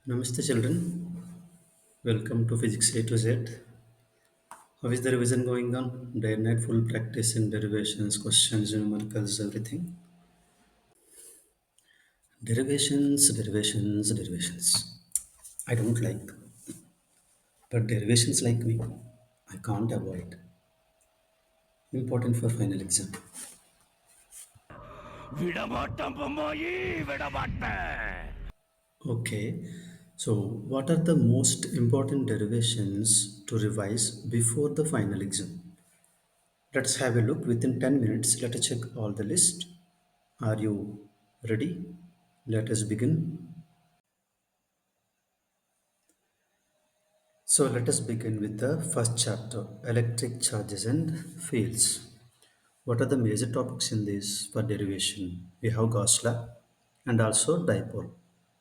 Namaste, children. Welcome to Physics A to Z. How is the revision going on? Day and night full practice in derivations, questions, numericals, everything. Derivations. I don't like, but derivations like me, I can't avoid. Important for final exam. విడమట్టం Bommai విడమట్టే Okay, so what are the most important derivations to revise before the final exam? Let's have a look within 10 minutes. Let us check all the list. Are you ready? Let us begin. So let us begin with the first chapter, electric charges and fields. What are the major topics in this for derivation? We have Gauss law and also dipole.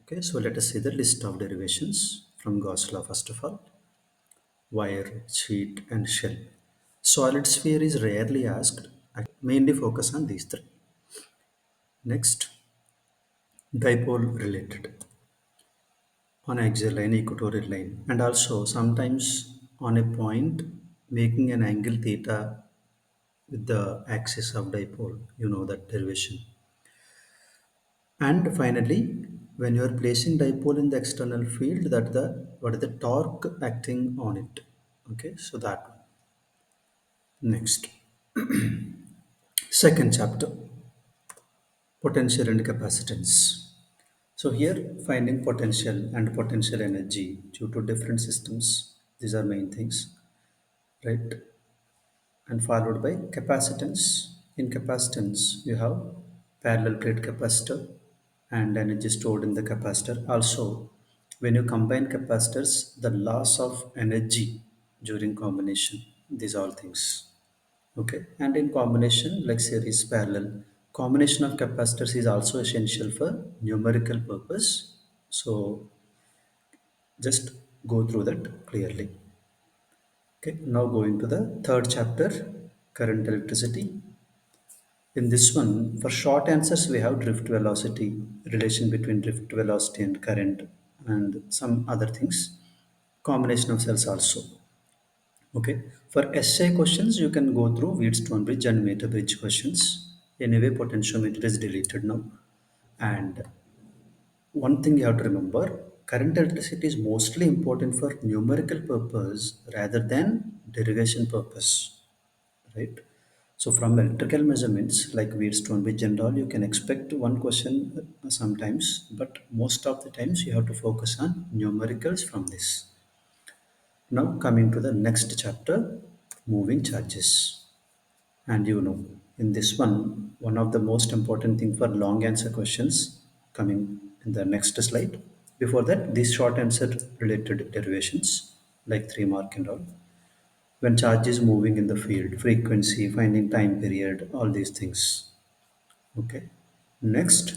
Okay, so let us see the list of derivations from Gauss law first of all. Wire, sheet and shell. Solid sphere is rarely asked. I mainly focus on these three. Next, dipole related on axial line, equatorial line, and also sometimes on a point making an angle theta with the axis of dipole. You know that derivation. And finally, when you are placing dipole in the external field, that the what is the torque acting on it? Okay, so that one. Next, second chapter, potential and capacitance. So here finding potential and potential energy due to different systems. These are main things, right? And followed by capacitance. In capacitance, you have parallel plate capacitor and energy stored in the capacitor. Also, when you combine capacitors, the loss of energy during combination. These all things. Okay, and in combination, like series parallel, combination of capacitors is also essential for numerical purpose. So just go through that clearly. Okay, now going to the third chapter, current electricity. In this one, for short answers, we have drift velocity, relation between drift velocity and current, and some other things. Combination of cells also. Okay. For essay questions, you can go through Wheatstone bridge and meter bridge questions. Anyway, potentiometer is deleted now. And one thing you have to remember, current electricity is mostly important for numerical purpose rather than derivation purpose, right? So from electrical measurements like Wheatstone bridge and all, you can expect one question sometimes, but most of the times you have to focus on numericals from this. Now coming to the next chapter, moving charges. And you know, in this one of the most important thing for long answer questions coming in the next slide. Before that, these short answer related derivations like 3 mark and all. When charge is moving in the field, frequency, finding time period, all these things. Okay. Next,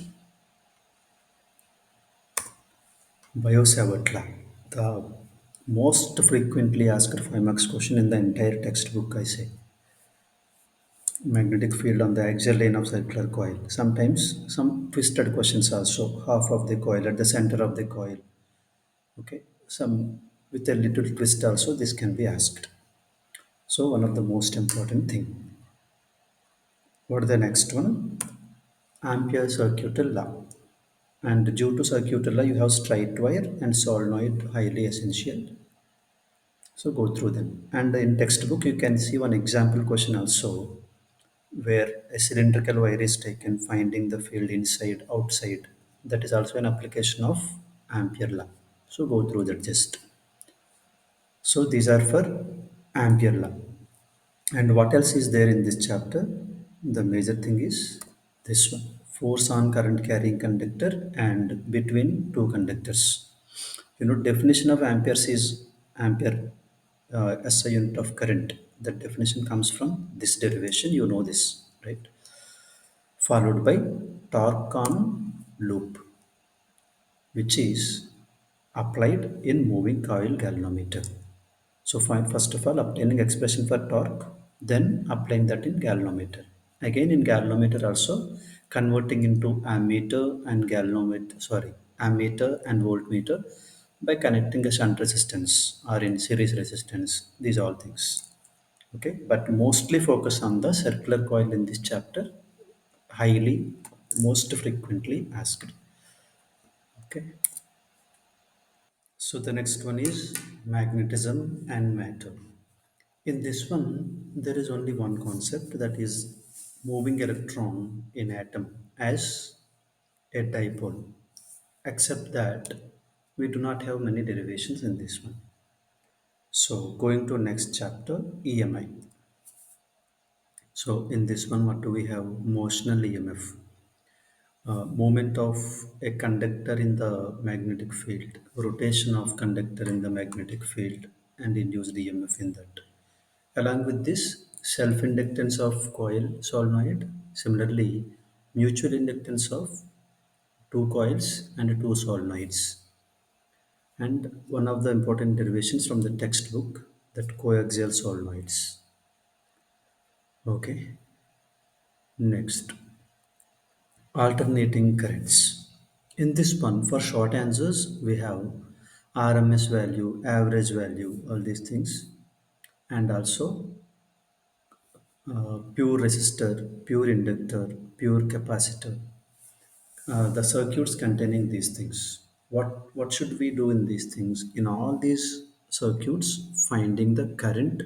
Biosavart law. The most frequently asked 5 marks question in the entire textbook, I say. Magnetic field on the axial line of circular coil. Sometimes some twisted questions also, half of the coil at the center of the coil. Okay, some with a little twist also this can be asked. So one of the most important thing. What the next one? Ampere circuital law. And due to circuital law, you have straight wire and solenoid highly essential. So go through them. And in textbook, you can see one example question also where a cylindrical wire is taken finding the field inside outside. That is also an application of ampere law. So go through that just. So these are for ampere law. And what else is there in this chapter? The major thing is this one, force on current carrying conductor and between two conductors. You know, definition of amperes is ampere as a unit of current. The definition comes from this derivation, you know this, right? Followed by torque on loop, which is applied in moving coil galvanometer. So find first of all obtaining expression for torque, then applying that in galvanometer. Again in galvanometer also converting into ammeter and galvanometer, sorry, ammeter and voltmeter. by connecting a shunt resistance or in series resistance, these all things. Okay, but mostly focus on the circular coil in this chapter, highly, most frequently asked. Okay, so the next one is magnetism and matter. In this one, there is only one concept, that is moving electron in atom as a dipole, except that we do not have many derivations in this one. So going to next chapter, EMI. So in this one, what do we have? Motional EMF, movement of a conductor in the magnetic field, rotation of conductor in the magnetic field, and induced EMF in that. Along with this, self-inductance of coil solenoid, similarly, mutual inductance of two coils and two solenoids. And one of the important derivations from the textbook, that coaxial solenoids. Okay, next, alternating currents. In this one, for short answers, we have RMS value, average value, all these things, and also pure resistor, pure inductor, pure capacitor. The circuits containing these things. What should we do in these things? In all these circuits, finding the current,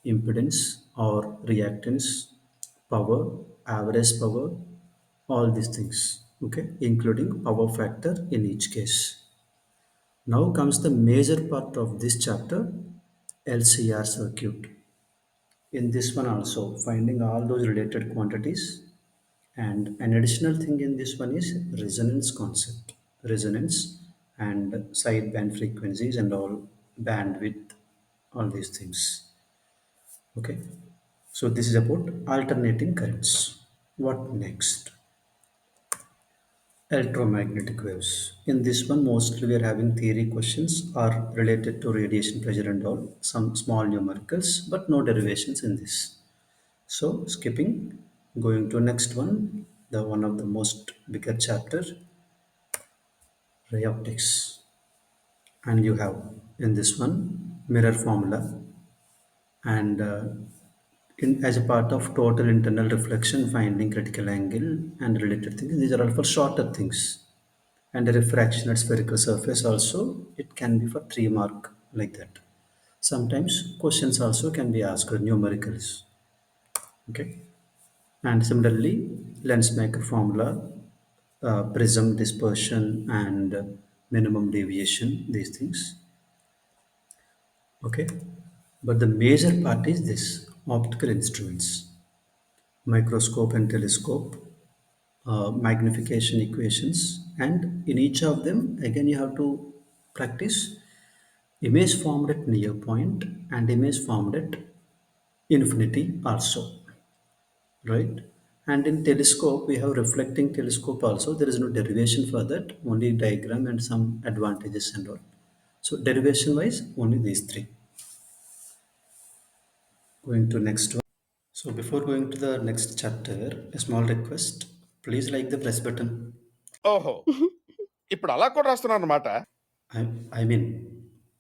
impedance or reactance, power, average power, all these things. Okay, including power factor in each case. Now comes the major part of this chapter, LCR circuit. In this one also, finding all those related quantities. And an additional thing in this one is resonance concept. Resonance and sideband frequencies and all, bandwidth, all these things. Okay. So this is about alternating currents. What next? Electromagnetic waves. In this one, mostly we are having theory questions are related to radiation pressure and all, some small numericals, but no derivations in this. So skipping, going to next one, the one of the most bigger chapter, ray optics. And you have in this one mirror formula, and as a part of total internal reflection, finding critical angle and related things. These are all for shorter things. And the refraction at spherical surface also, it can be for 3 mark like that. Sometimes questions also can be asked numericals. Okay. And similarly, lens maker formula, prism dispersion and minimum deviation, these things. Okay. But the major part is this, optical instruments, microscope and telescope, magnification equations, and in each of them, again, you have to practice image formed at near point and image formed at infinity also, right? And in telescope, we have reflecting telescope also. There is no derivation for that, only diagram and some advantages and all. So derivation wise, only these three. Going to next one. So before going to the next chapter, a small request. Please like the press button. ఓహో! ఇప్పుడు అలా కూడా రాస్తున్నారన్నమాట. I mean,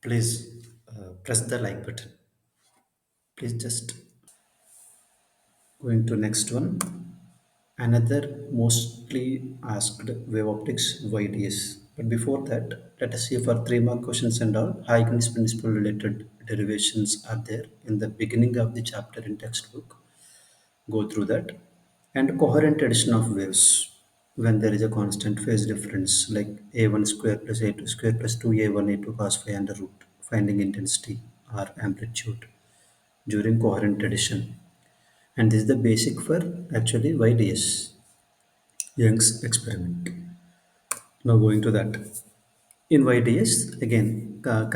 please press the like button. Please just going to next one. Another mostly asked wave optics YDS. But before that, let us see for 3 mark questions and all. Huygens principle related derivations are there in the beginning of the chapter in textbook. Go through that. And coherent addition of waves when there is a constant phase difference like a1 square plus a2 square plus 2a1 a2 cos phi under root, finding intensity or amplitude during coherent addition. And this is the basic for actually YDS, Young's experiment. Now going to that. In YDS, again,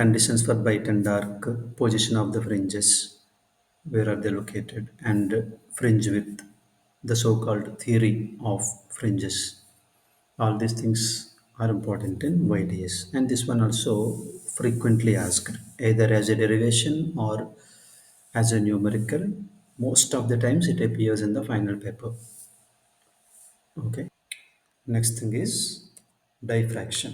conditions for bright and dark, position of the fringes, where are they located, and fringe width, the so-called theory of fringes. All these things are important in YDS. And this one also frequently asked, either as a derivation or as a numerical. Most of the times it appears in the final paper. Okay. Next thing is diffraction.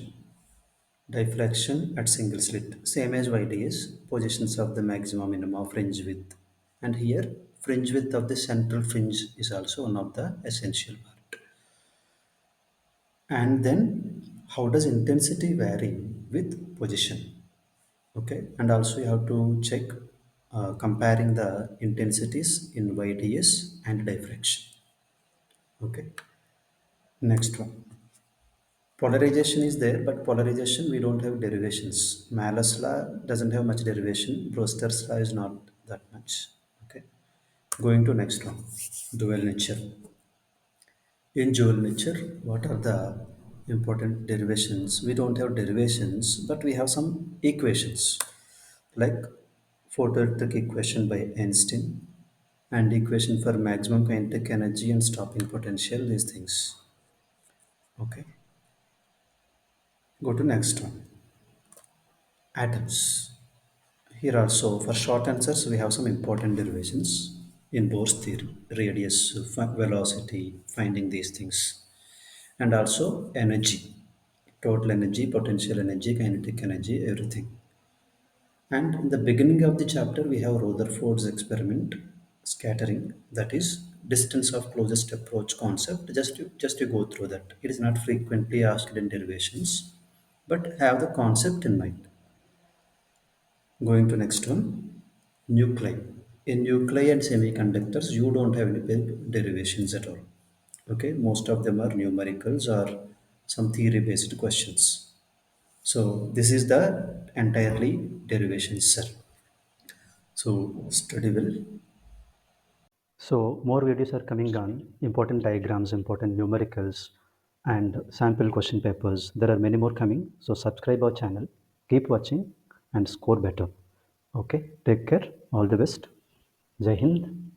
Difflection at single slit, same as YDS, positions of the maximum minimum of fringe width. And here, fringe width of the central fringe is also one of the essential part. And then, how does intensity vary with position? Okay, and also you have to check comparing the intensities in YDS and diffraction. Okay, next one. Polarization is there, but polarization we don't have derivations. Malus law doesn't have much derivation. Brewster's law is not that much. Okay. Going to next one, dual nature. In dual nature, what are the important derivations? We don't have derivations, but we have some equations like photoelectric equation by Einstein and equation for maximum kinetic energy and stopping potential. These things. Okay. Go to next one. Atoms. Here also, for short answers, we have some important derivations in Bohr's theory, radius, velocity, finding these things, and also energy, total energy, potential energy, kinetic energy, everything. And in the beginning of the chapter, we have Rutherford's experiment, scattering, that is distance of closest approach concept. Just to go through that. It is not frequently asked in derivations, but have the concept in mind. Going to next one, nuclei. In nuclei and semiconductors, you don't have any big derivations at all. Okay, most of them are numericals or some theory-based questions. So this is the entirely derivations, sir. So study well. So more videos are coming on important diagrams, important numericals, and sample question papers. There are many more coming. So subscribe our channel, keep watching, and score better. Okay, take care. All the best. Jai Hind.